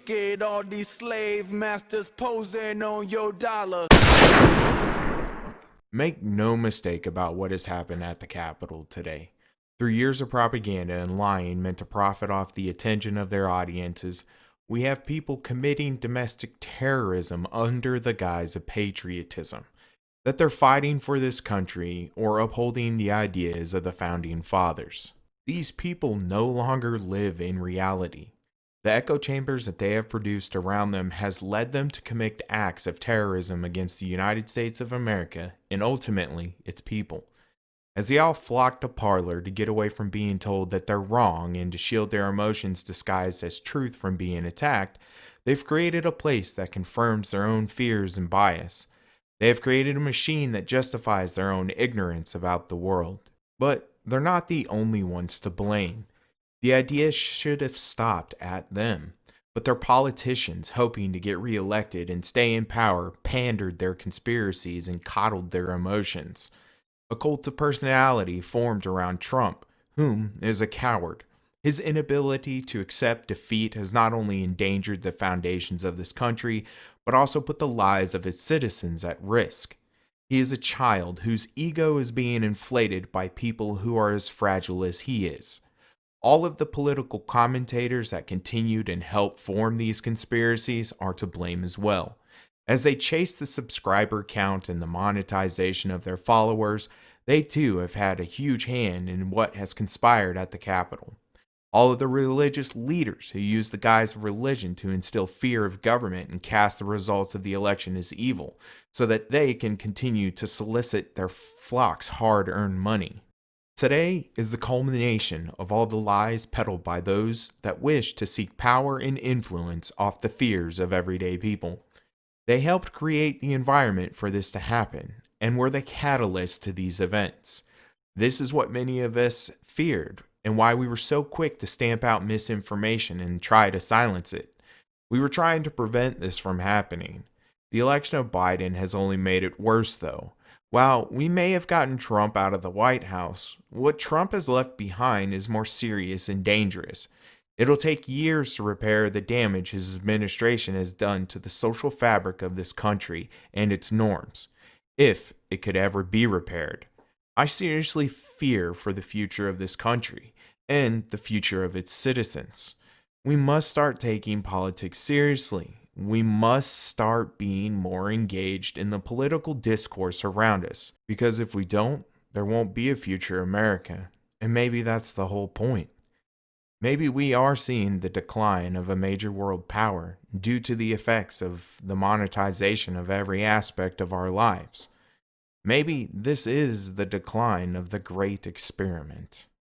Look at all these slave masters posing on your dollar. Make no mistake about what has happened at the Capitol today. Through years of propaganda and lying meant to profit off the attention of their audiences, we have people committing domestic terrorism under the guise of patriotism, that they're fighting for this country or upholding the ideas of the founding fathers. These people no longer live in reality. The echo chambers that they have produced around them has led them to commit acts of terrorism against the United States of America and ultimately its people. As they all flock to Parlor to get away from being told that they're wrong and to shield their emotions disguised as truth from being attacked, they've created a place that confirms their own fears and bias. They have created a machine that justifies their own ignorance about the world. But they're not the only ones to blame. The idea should have stopped at them, but their politicians, hoping to get reelected and stay in power, pandered their conspiracies and coddled their emotions. A cult of personality formed around Trump, whom is a coward. His inability to accept defeat has not only endangered the foundations of this country, but also put the lives of its citizens at risk. He is a child whose ego is being inflated by people who are as fragile as he is. All of the political commentators that continued and helped form these conspiracies are to blame as well. As they chase the subscriber count and the monetization of their followers, they too have had a huge hand in what has conspired at the Capitol. All of the religious leaders who use the guise of religion to instill fear of government and cast the results of the election as evil, so that they can continue to solicit their flock's hard-earned money. Today is the culmination of all the lies peddled by those that wish to seek power and influence off the fears of everyday people. They helped create the environment for this to happen and were the catalyst to these events. This is what many of us feared and why we were so quick to stamp out misinformation and try to silence it. We were trying to prevent this from happening. The election of Biden has only made it worse, though. While we may have gotten Trump out of the White House, what Trump has left behind is more serious and dangerous. It'll take years to repair the damage his administration has done to the social fabric of this country and its norms, if it could ever be repaired. I seriously fear for the future of this country and the future of its citizens. We must start taking politics seriously. We must start being more engaged in the political discourse around us, because if we don't, there won't be a future America, and maybe that's the whole point. Maybe we are seeing the decline of a major world power due to the effects of the monetization of every aspect of our lives. Maybe this is the decline of the great experiment.